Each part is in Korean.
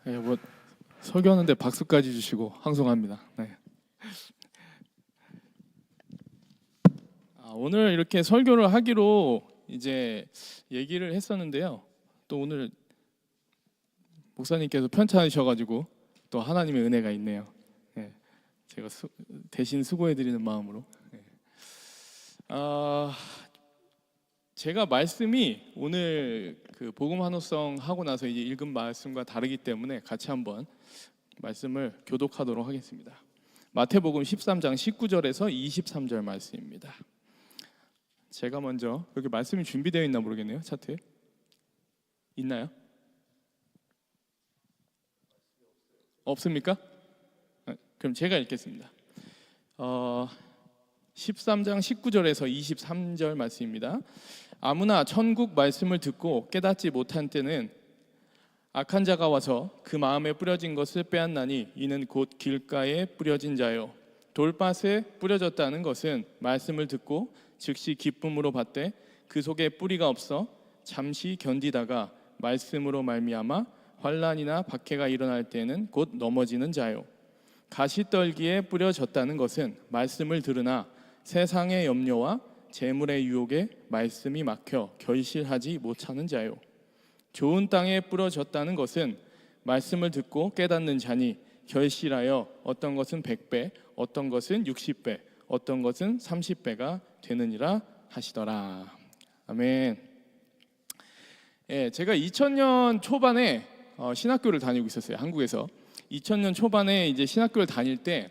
네, 뭐 설교하는데 박수까지 주시고 항송합니다. 네. 오늘 이렇게 설교를 하기로 이제 얘기를 했었는데요. 또 오늘 목사님께서 편찮으셔가지고 또 하나님의 은혜가 있네요. 네. 제가 대신 수고해드리는 마음으로. 네. 제가 말씀이 오늘 그 복음 환호성 하고 나서 이제 읽은 말씀과 다르기 때문에 같이 한번 말씀을 교독하도록 하겠습니다. 마태복음 13장 19절에서 23절 말씀입니다. 제가 먼저 여기 말씀이 준비되어 있나 모르겠네요. 차트에 있나요? 없습니까? 그럼 제가 읽겠습니다. 13장 19절에서 23절 말씀입니다. 아무나 천국 말씀을 듣고 깨닫지 못한 때는 악한 자가 와서 그 마음에 뿌려진 것을 빼앗나니 이는 곧 길가에 뿌려진 자요 돌밭에 뿌려졌다는 것은 말씀을 듣고 즉시 기쁨으로 받되 그 속에 뿌리가 없어 잠시 견디다가 말씀으로 말미암아 환난이나 박해가 일어날 때는 곧 넘어지는 자요 가시떨기에 뿌려졌다는 것은 말씀을 들으나 세상의 염려와 재물의 유혹에 말씀이 막혀 결실하지 못하는 자요 좋은 땅에 뿌려졌다는 것은 말씀을 듣고 깨닫는 자니 결실하여 어떤 것은 100배, 어떤 것은 60배, 어떤 것은 30배가 되느니라 하시더라. 아멘. 예, 제가 2000년 초반에 신학교를 다니고 있었어요. 한국에서 2000년 초반에 이제 신학교를 다닐 때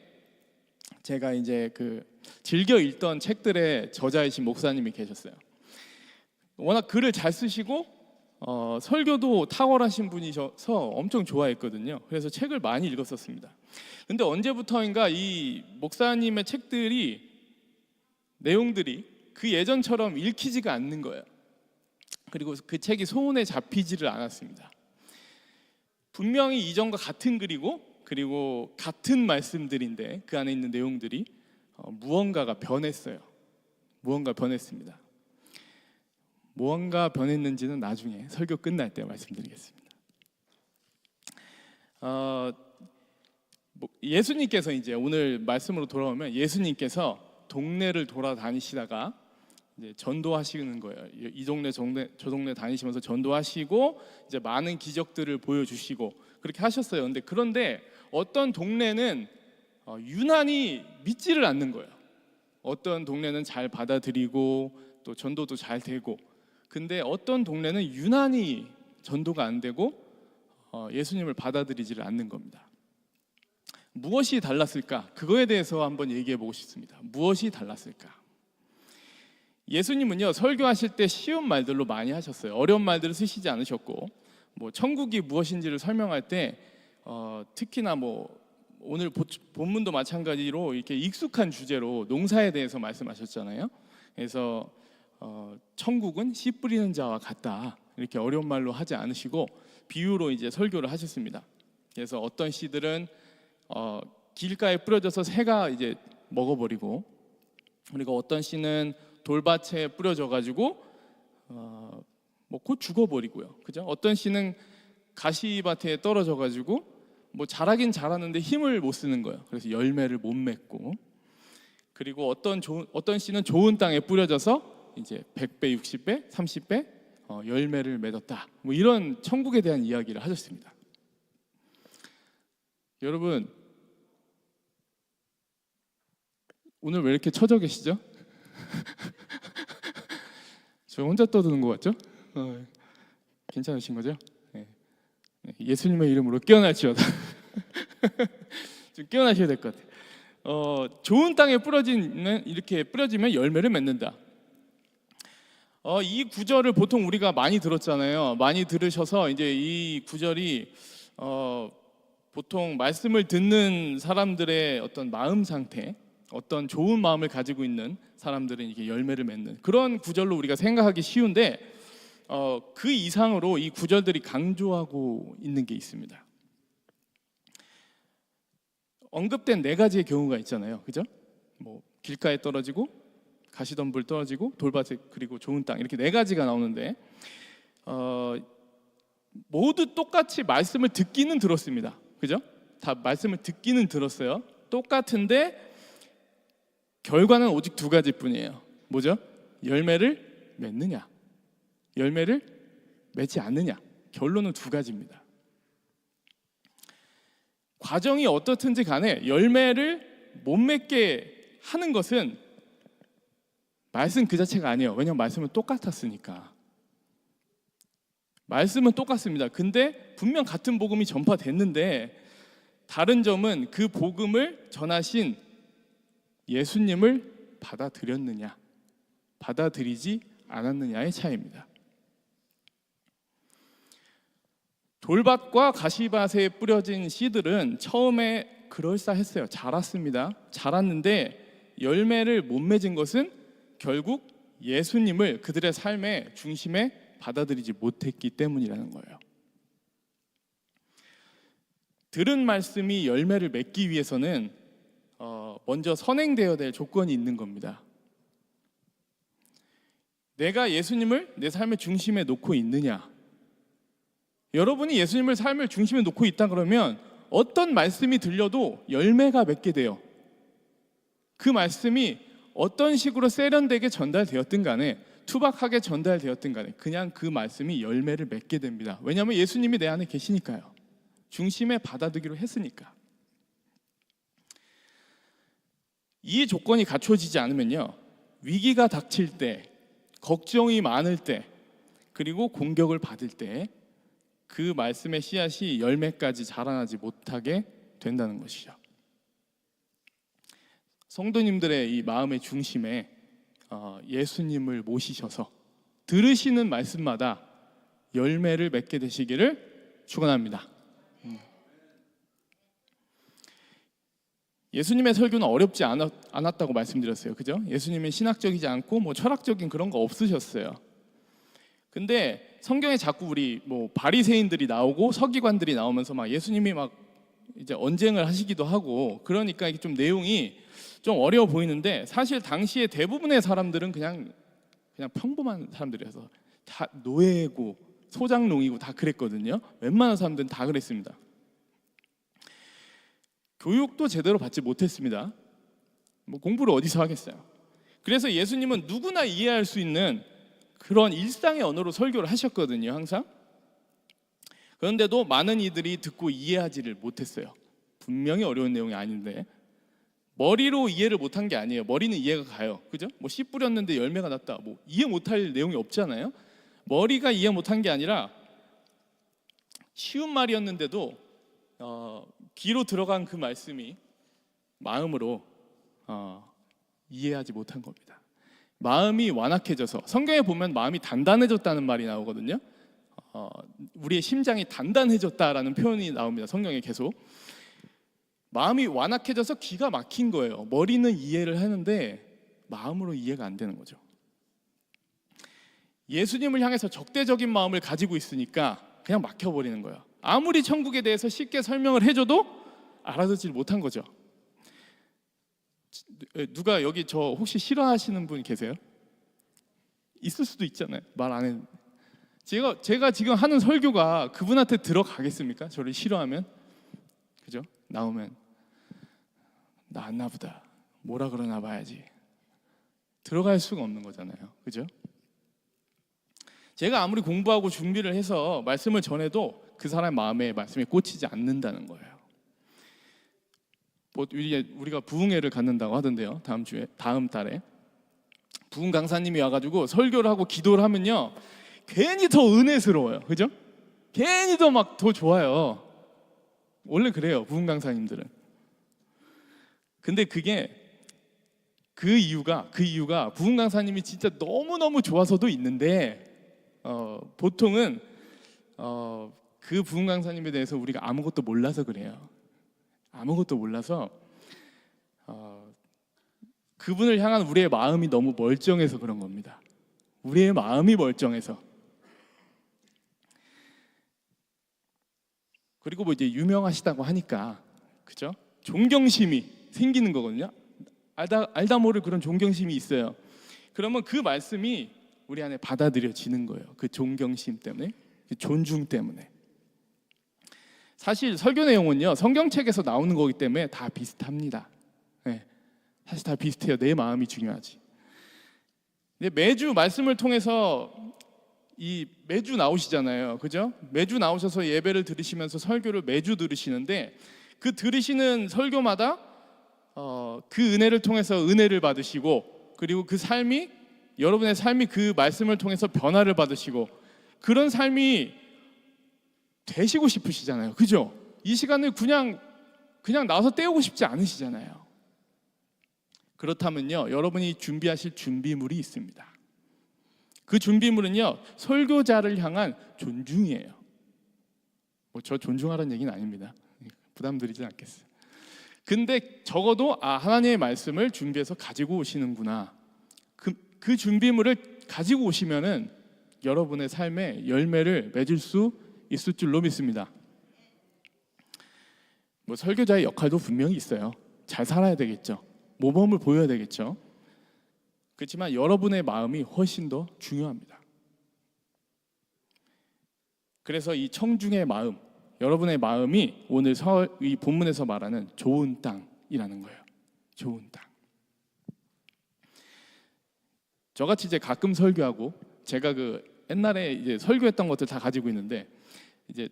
제가 이제 그 즐겨 읽던 책들의 저자이신 목사님이 계셨어요. 워낙 글을 잘 쓰시고 설교도 탁월하신 분이셔서 엄청 좋아했거든요. 그래서 책을 많이 읽었었습니다. 근데 언제부터인가 이 목사님의 책들이 내용들이 그 예전처럼 읽히지가 않는 거예요. 그리고 그 책이 손에 잡히지를 않았습니다. 분명히 이전과 같은 글이고 그리고 같은 말씀들인데 그 안에 있는 내용들이 무언가가 변했어요. 무언가 변했습니다. 무언가 변했는지는 나중에 설교 끝날 때 말씀드리겠습니다. 예수님께서 이제 오늘 말씀으로 돌아오면 예수님께서 동네를 돌아다니시다가 이제 전도하시는 거예요. 이 동네 저 동네 다니시면서 전도하시고 이제 많은 기적들을 보여주시고 그렇게 하셨어요. 그런데 어떤 동네는 유난히 믿지를 않는 거예요. 어떤 동네는 잘 받아들이고 또 전도도 잘 되고 근데 어떤 동네는 유난히 전도가 안 되고 예수님을 받아들이지를 않는 겁니다. 무엇이 달랐을까? 그거에 대해서 한번 얘기해 보고 싶습니다. 무엇이 달랐을까? 예수님은요 설교하실 때 쉬운 말들로 많이 하셨어요. 어려운 말들을 쓰시지 않으셨고 뭐 천국이 무엇인지를 설명할 때 특히나 뭐 오늘 본문도 마찬가지로 이렇게 익숙한 주제로 농사에 대해서 말씀하셨잖아요. 그래서 천국은 씨 뿌리는 자와 같다 이렇게 어려운 말로 하지 않으시고 비유로 이제 설교를 하셨습니다. 그래서 어떤 씨들은 길가에 뿌려져서 새가 이제 먹어버리고 그리고 어떤 씨는 돌밭에 뿌려져 가지고 뭐 곧 죽어버리고요. 그죠? 어떤 씨는 가시밭에 떨어져 가지고 뭐 자라긴 자라는데 힘을 못 쓰는 거예요. 그래서 열매를 못 맺고 그리고 어떤 씨는 좋은 땅에 뿌려져서 이제 100배, 60배, 30배 열매를 맺었다. 뭐 이런 천국에 대한 이야기를 하셨습니다. 여러분 오늘 왜 이렇게 처져 계시죠? 저 혼자 떠드는 것 같죠? 괜찮으신 거죠? 네. 예수님의 이름으로 깨어날지어다. 좀 깨어나셔야 될 것 같아요. 좋은 땅에 이렇게 뿌려지면 열매를 맺는다. 이 구절을 보통 우리가 많이 들었잖아요. 많이 들으셔서 이제 이 구절이 보통 말씀을 듣는 사람들의 어떤 마음 상태, 어떤 좋은 마음을 가지고 있는 사람들은 이게 열매를 맺는 그런 구절로 우리가 생각하기 쉬운데 그 이상으로 이 구절들이 강조하고 있는 게 있습니다. 언급된 4가지의 경우가 있잖아요. 그죠? 뭐 길가에 떨어지고 가시덤불 떨어지고 돌밭에 그리고 좋은 땅 이렇게 4가지가 나오는데 모두 똑같이 말씀을 듣기는 들었습니다. 그죠? 다 말씀을 듣기는 들었어요. 똑같은데 결과는 오직 두 가지뿐이에요. 뭐죠? 열매를 맺느냐, 열매를 맺지 않느냐. 결론은 두 가지입니다. 과정이 어떻든지 간에 열매를 못 맺게 하는 것은 말씀 그 자체가 아니에요. 왜냐하면 말씀은 똑같았으니까. 말씀은 똑같습니다. 근데 분명 같은 복음이 전파됐는데 다른 점은 그 복음을 전하신 예수님을 받아들였느냐, 받아들이지 않았느냐의 차이입니다. 돌밭과 가시밭에 뿌려진 씨들은 처음에 그럴싸했어요. 자랐습니다. 자랐는데 열매를 못 맺은 것은 결국 예수님을 그들의 삶의 중심에 받아들이지 못했기 때문이라는 거예요. 들은 말씀이 열매를 맺기 위해서는 먼저 선행되어야 될 조건이 있는 겁니다. 내가 예수님을 내 삶의 중심에 놓고 있느냐. 여러분이 예수님을 삶을 중심에 놓고 있다 그러면 어떤 말씀이 들려도 열매가 맺게 돼요. 그 말씀이 어떤 식으로 세련되게 전달되었든 간에 투박하게 전달되었든 간에 그냥 그 말씀이 열매를 맺게 됩니다. 왜냐하면 예수님이 내 안에 계시니까요. 중심에 받아들기로 했으니까. 이 조건이 갖춰지지 않으면요, 위기가 닥칠 때, 걱정이 많을 때, 그리고 공격을 받을 때 그 말씀의 씨앗이 열매까지 자라나지 못하게 된다는 것이죠. 성도님들의 이 마음의 중심에 예수님을 모시셔서 들으시는 말씀마다 열매를 맺게 되시기를 축원합니다. 예수님의 설교는 어렵지 않았다고 말씀드렸어요. 그죠? 예수님은 신학적이지 않고 뭐 철학적인 그런 거 없으셨어요. 근데 성경에 자꾸 우리 뭐 바리새인들이 나오고 서기관들이 나오면서 막 예수님이 막 이제 언쟁을 하시기도 하고 그러니까 이게 좀 내용이 좀 어려워 보이는데 사실 당시에 대부분의 사람들은 그냥 평범한 사람들이어서 다 노예고 소장농이고 다 그랬거든요. 웬만한 사람들은 다 그랬습니다. 교육도 제대로 받지 못했습니다. 뭐 공부를 어디서 하겠어요. 그래서 예수님은 누구나 이해할 수 있는 그런 일상의 언어로 설교를 하셨거든요. 항상. 그런데도 많은 이들이 듣고 이해하지를 못했어요. 분명히 어려운 내용이 아닌데 머리로 이해를 못한 게 아니에요. 머리는 이해가 가요. 그죠? 뭐 씨 뿌렸는데 열매가 났다. 뭐 이해 못할 내용이 없잖아요. 머리가 이해 못한 게 아니라 쉬운 말이었는데도 귀로 들어간 그 말씀이 마음으로 이해하지 못한 겁니다. 마음이 완악해져서 성경에 보면 마음이 단단해졌다는 말이 나오거든요. 우리의 심장이 단단해졌다라는 표현이 나옵니다. 성경에 계속. 마음이 완악해져서 기가 막힌 거예요. 머리는 이해를 하는데 마음으로 이해가 안 되는 거죠. 예수님을 향해서 적대적인 마음을 가지고 있으니까 그냥 막혀버리는 거예요. 아무리 천국에 대해서 쉽게 설명을 해줘도 알아듣지 못한 거죠. 누가 여기 저 혹시 싫어하시는 분 계세요? 있을 수도 있잖아요. 말 안 해. 제가 지금 하는 설교가 그분한테 들어가겠습니까? 저를 싫어하면? 그죠? 나오면 나 안나 보다. 뭐라 그러나 봐야지. 들어갈 수가 없는 거잖아요. 그죠? 제가 아무리 공부하고 준비를 해서 말씀을 전해도 그 사람 마음에 말씀이 꽂히지 않는다는 거예요. 우리가 부흥회를 갖는다고 하던데요. 다음 달에 부흥 강사님이 와가지고 설교를 하고 기도를 하면요, 괜히 더 은혜스러워요. 그죠? 괜히 더 막 더 좋아요. 원래 그래요, 부흥 강사님들은. 근데 그 이유가 부흥 강사님이 진짜 너무너무 좋아서도 있는데 보통은 그 부흥 강사님에 대해서 우리가 아무것도 몰라서 그래요. 아무것도 몰라서 그분을 향한 우리의 마음이 너무 멀쩡해서 그런 겁니다. 우리의 마음이 멀쩡해서. 그리고 뭐 이제 유명하시다고 하니까, 그죠? 존경심이 생기는 거거든요. 알다 모를 그런 존경심이 있어요. 그러면 그 말씀이 우리 안에 받아들여지는 거예요. 그 존경심 때문에. 존중 때문에. 사실 설교 내용은요, 성경책에서 나오는 거기 때문에 다 비슷합니다. 네, 사실 다 비슷해요. 내 마음이 중요하지. 근데 매주 말씀을 통해서 매주 나오시잖아요, 그죠? 매주 나오셔서 예배를 들으시면서 설교를 매주 들으시는데, 그 들으시는 설교마다 그 은혜를 통해서 은혜를 받으시고, 그리고 그 삶이, 여러분의 삶이 그 말씀을 통해서 변화를 받으시고, 그런 삶이 되시고 싶으시잖아요, 그죠? 이 시간을 그냥 나와서 때우고 싶지 않으시잖아요. 그렇다면요, 여러분이 준비하실 준비물이 있습니다. 그 준비물은요, 설교자를 향한 존중이에요. 저 존중하라는 얘기는 아닙니다. 부담드리지 않겠어요. 근데 적어도 하나님의 말씀을 준비해서 가지고 오시는구나. 그 준비물을 가지고 오시면은 여러분의 삶에 열매를 맺을 수 있을 줄로 믿습니다. 설교자의 역할도 분명히 있어요. 잘 살아야 되겠죠. 모범을 보여야 되겠죠. 그렇지만 여러분의 마음이 훨씬 더 중요합니다. 그래서 이 청중의 마음, 여러분의 마음이 오늘 이 본문에서 말하는 좋은 땅이라는 거예요. 좋은 땅. 저같이 이제 가끔 설교하고, 제가 옛날에 이제 설교했던 것들 다 가지고 있는데, 이제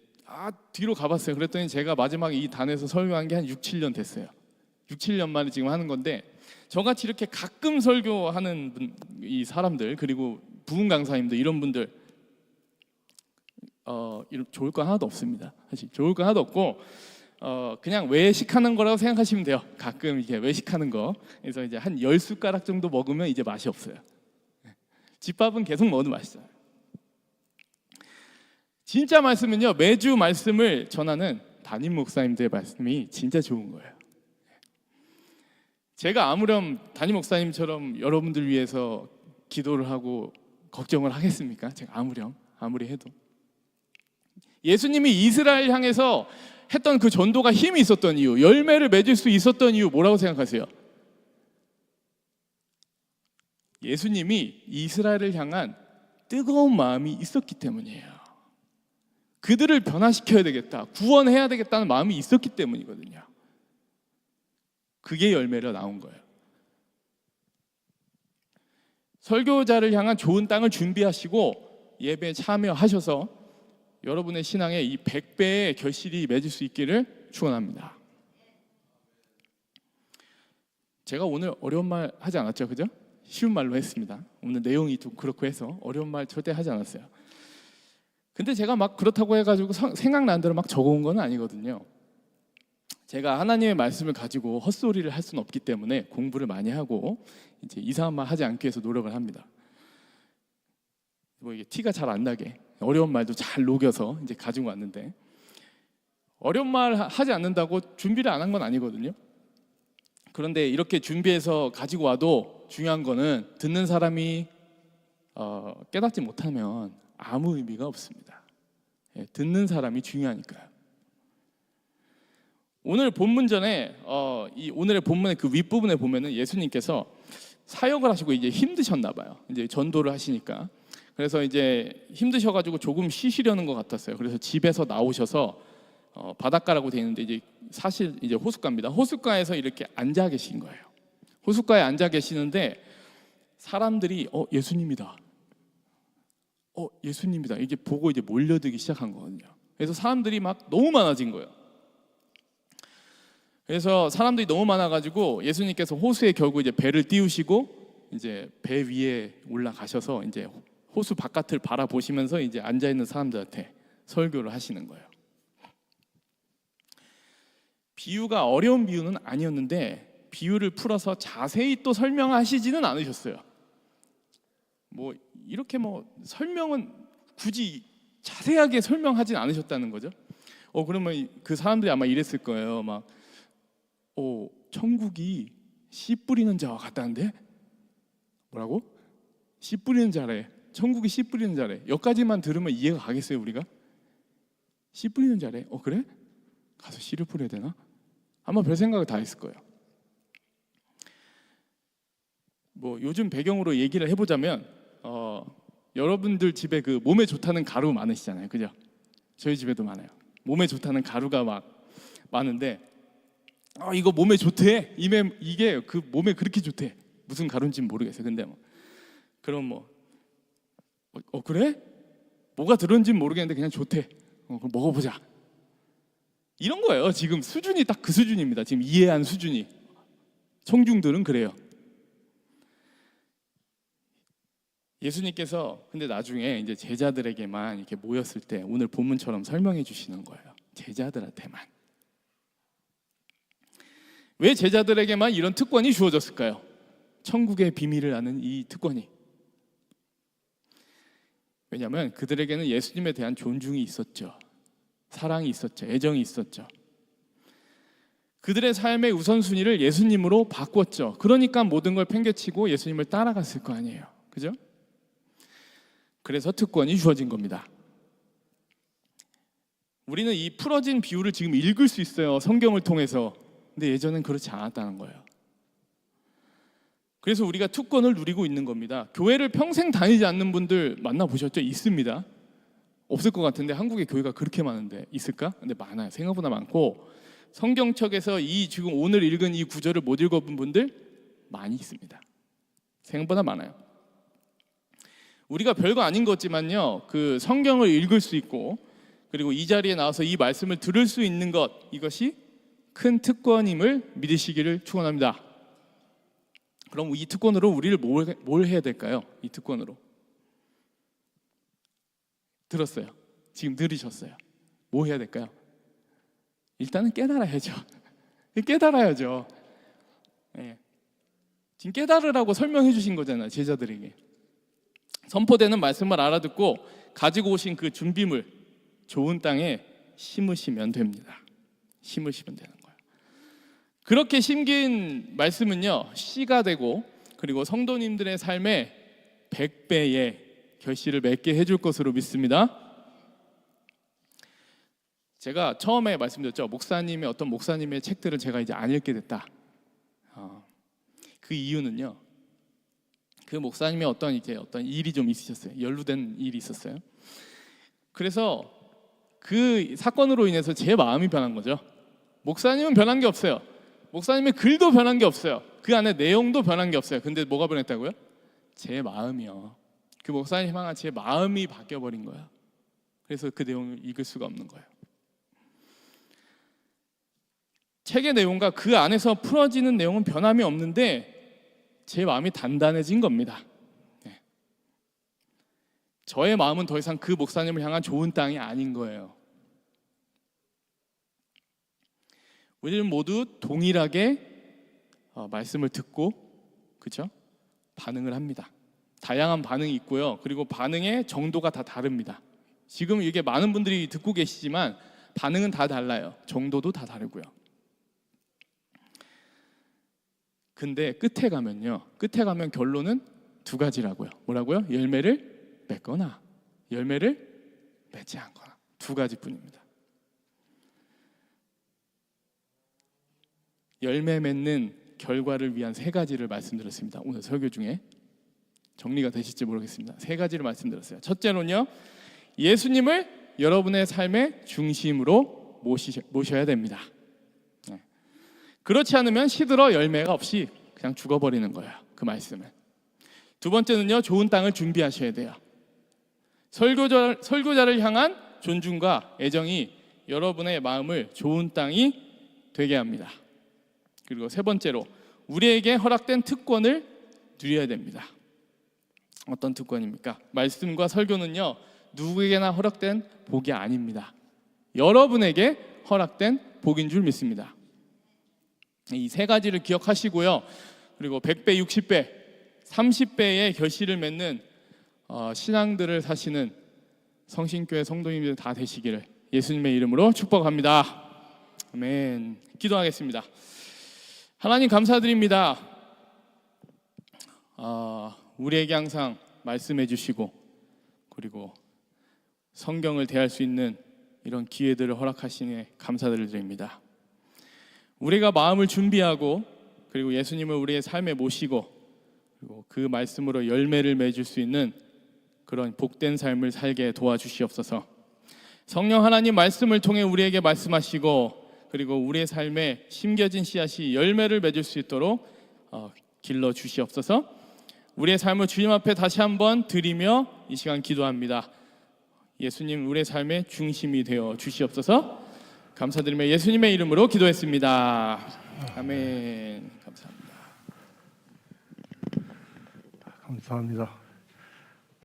뒤로 가봤어요. 그랬더니 제가 마지막에 이 단에서 설교한 게 한 6, 7년 됐어요. 6, 7년 만에 지금 하는 건데, 저같이 이렇게 가끔 설교하는 이 사람들, 그리고 부흥 강사님들, 이런 분들 좋을 거 하나도 없습니다. 사실 좋을 거 하나도 없고, 그냥 외식하는 거라고 생각하시면 돼요. 가끔 이게 외식하는 거. 그래서 이제 한 10숟가락 정도 먹으면 이제 맛이 없어요. 집밥은 계속 먹어도 맛있어요. 진짜 말씀은요, 매주 말씀을 전하는 담임 목사님들의 말씀이 진짜 좋은 거예요. 제가 아무렴 담임 목사님처럼 여러분들 위해서 기도를 하고 걱정을 하겠습니까? 제가 아무리 해도. 예수님이 이스라엘 향해서 했던 그 전도가 힘이 있었던 이유, 열매를 맺을 수 있었던 이유, 뭐라고 생각하세요? 예수님이 이스라엘을 향한 뜨거운 마음이 있었기 때문이에요. 그들을 변화시켜야 되겠다, 구원해야 되겠다는 마음이 있었기 때문이거든요. 그게 열매로 나온 거예요. 설교자를 향한 좋은 땅을 준비하시고 예배에 참여하셔서 여러분의 신앙에 이 100배의 결실이 맺을 수 있기를 축원합니다. 제가 오늘 어려운 말 하지 않았죠, 그죠? 쉬운 말로 했습니다. 오늘 내용이 좀 그렇고 해서 어려운 말 절대 하지 않았어요. 근데 제가 막 그렇다고 해가지고 생각나는 대로 막 적어온 건 아니거든요. 제가 하나님의 말씀을 가지고 헛소리를 할 수는 없기 때문에 공부를 많이 하고 이제 이상한 말 하지 않기 위해서 노력을 합니다. 이게 티가 잘 안 나게 어려운 말도 잘 녹여서 이제 가지고 왔는데, 어려운 말 하지 않는다고 준비를 안 한 건 아니거든요. 그런데 이렇게 준비해서 가지고 와도 중요한 거는 듣는 사람이 깨닫지 못하면 아무 의미가 없습니다. 듣는 사람이 중요하니까요. 오늘 본문 전에 오늘의 본문의 그 윗부분에 보면은 예수님께서 사역을 하시고 이제 힘드셨나 봐요. 이제 전도를 하시니까. 그래서 이제 힘드셔가지고 조금 쉬시려는 것 같았어요. 그래서 집에서 나오셔서 바닷가라고 되어 있는데, 이제 사실 이제 호숫가입니다. 호숫가에서 이렇게 앉아 계신 거예요. 호숫가에 앉아 계시는데 사람들이 예수님이다, 예수님이다, 이게 보고 이제 몰려들기 시작한 거거든요. 그래서 사람들이 막 너무 많아진 거예요. 그래서 사람들이 너무 많아가지고 예수님께서 호수에 결국 이제 배를 띄우시고 이제 배 위에 올라가셔서 이제 호수 바깥을 바라보시면서 이제 앉아 있는 사람들한테 설교를 하시는 거예요. 비유가 어려운 비유는 아니었는데 비유를 풀어서 자세히 또 설명하시지는 않으셨어요. 이렇게 설명은 굳이 자세하게 설명하진 않으셨다는 거죠. 그러면 그 사람들이 아마 이랬을 거예요. 천국이 씨 뿌리는 자와 같다는데? 뭐라고? 씨 뿌리는 자래. 천국이 씨 뿌리는 자래. 여기까지만 들으면 이해가 가겠어요, 우리가? 씨 뿌리는 자래. 그래? 가서 씨를 뿌려야 되나? 아마 별 생각을 다 했을 거예요. 요즘 배경으로 얘기를 해보자면 여러분들 집에 그 몸에 좋다는 가루 많으시잖아요, 그죠? 저희 집에도 많아요. 몸에 좋다는 가루가 막 많은데, 이거 몸에 좋대. 이게 그 몸에 그렇게 좋대. 무슨 가루인지는 모르겠어요. 근데 그럼 그래? 뭐가 들었는지는 모르겠는데 그냥 좋대. 그럼 먹어보자. 이런 거예요. 지금 수준이 딱 그 수준입니다. 지금 이해한 수준이. 청중들은 그래요. 예수님께서 근데 나중에 이제 제자들에게만 이렇게 모였을 때 오늘 본문처럼 설명해 주시는 거예요. 제자들한테만. 왜 제자들에게만 이런 특권이 주어졌을까요? 천국의 비밀을 아는 이 특권이. 왜냐하면 그들에게는 예수님에 대한 존중이 있었죠. 사랑이 있었죠. 애정이 있었죠. 그들의 삶의 우선순위를 예수님으로 바꿨죠. 그러니까 모든 걸 팽개치고 예수님을 따라갔을 거 아니에요. 그죠? 그래서 특권이 주어진 겁니다. 우리는 이 풀어진 비유를 지금 읽을 수 있어요. 성경을 통해서. 근데 예전엔 그렇지 않았다는 거예요. 그래서 우리가 특권을 누리고 있는 겁니다. 교회를 평생 다니지 않는 분들 만나보셨죠? 있습니다. 없을 것 같은데 한국에 교회가 그렇게 많은데 있을까? 근데 많아요. 생각보다 많고 성경책에서 이 지금 오늘 읽은 이 구절을 못 읽어본 분들 많이 있습니다. 생각보다 많아요. 우리가 별거 아닌 거지만요, 그 성경을 읽을 수 있고 그리고 이 자리에 나와서 이 말씀을 들을 수 있는 것, 이것이 큰 특권임을 믿으시기를 축원합니다. 그럼 이 특권으로 우리를 뭘 해야 될까요? 이 특권으로 들었어요. 지금 들으셨어요. 뭐 해야 될까요? 일단은 깨달아야죠. 깨달아야죠. 네. 지금 깨달으라고 설명해 주신 거잖아요. 제자들에게. 선포되는 말씀을 알아듣고 가지고 오신 그 준비물 좋은 땅에 심으시면 됩니다. 심으시면 되는 거예요. 그렇게 심긴 말씀은요, 씨가 되고 그리고 성도님들의 삶에 100배의 결실을 맺게 해줄 것으로 믿습니다. 제가 처음에 말씀드렸죠. 어떤 목사님의 책들을 제가 이제 안 읽게 됐다. 그 이유는요, 그 목사님의 어떤 일이 좀 있으셨어요. 연루된 일이 있었어요. 그래서 그 사건으로 인해서 제 마음이 변한 거죠. 목사님은 변한 게 없어요. 목사님의 글도 변한 게 없어요. 그 안에 내용도 변한 게 없어요. 근데 뭐가 변했다고요? 제 마음이요. 그 목사님 향한 제 마음이 바뀌어버린 거예요. 그래서 그 내용을 읽을 수가 없는 거예요. 책의 내용과 그 안에서 풀어지는 내용은 변함이 없는데 제 마음이 단단해진 겁니다. 네. 저의 마음은 더 이상 그 목사님을 향한 좋은 땅이 아닌 거예요. 우리는 모두 동일하게 말씀을 듣고, 그렇죠? 반응을 합니다. 다양한 반응이 있고요. 그리고 반응의 정도가 다 다릅니다. 지금 이게 많은 분들이 듣고 계시지만 반응은 다 달라요. 정도도 다 다르고요. 근데 끝에 가면 결론은 두 가지라고요. 뭐라고요? 열매를 맺거나 열매를 맺지 않거나, 두 가지뿐입니다. 열매 맺는 결과를 위한 세 가지를 말씀드렸습니다. 오늘 설교 중에 정리가 되실지 모르겠습니다. 세 가지를 말씀드렸어요. 첫째로는요, 예수님을 여러분의 삶의 중심으로 모셔야 됩니다. 그렇지 않으면 시들어 열매가 없이 그냥 죽어버리는 거예요. 그 말씀은. 두 번째는요, 좋은 땅을 준비하셔야 돼요. 설교자를 향한 존중과 애정이 여러분의 마음을 좋은 땅이 되게 합니다. 그리고 세 번째로, 우리에게 허락된 특권을 누려야 됩니다. 어떤 특권입니까? 말씀과 설교는요, 누구에게나 허락된 복이 아닙니다. 여러분에게 허락된 복인 줄 믿습니다. 이 세 가지를 기억하시고요. 그리고 100배, 60배, 30배의 결실을 맺는 신앙들을 사시는 성신교회 성도님들 다 되시기를 예수님의 이름으로 축복합니다. 아멘. 기도하겠습니다. 하나님 감사드립니다. 우리에게 항상 말씀해 주시고 그리고 성경을 대할 수 있는 이런 기회들을 허락하시니 감사를 드립니다. 우리가 마음을 준비하고 그리고 예수님을 우리의 삶에 모시고 그리고 그 말씀으로 열매를 맺을 수 있는 그런 복된 삶을 살게 도와주시옵소서. 성령 하나님 말씀을 통해 우리에게 말씀하시고 그리고 우리의 삶에 심겨진 씨앗이 열매를 맺을 수 있도록 길러 주시옵소서. 우리의 삶을 주님 앞에 다시 한번 드리며 이 시간 기도합니다. 예수님 우리의 삶의 중심이 되어 주시옵소서. 감사드리며 예수님의 이름으로 기도했습니다. 아멘. 감사합니다. 감사합니다.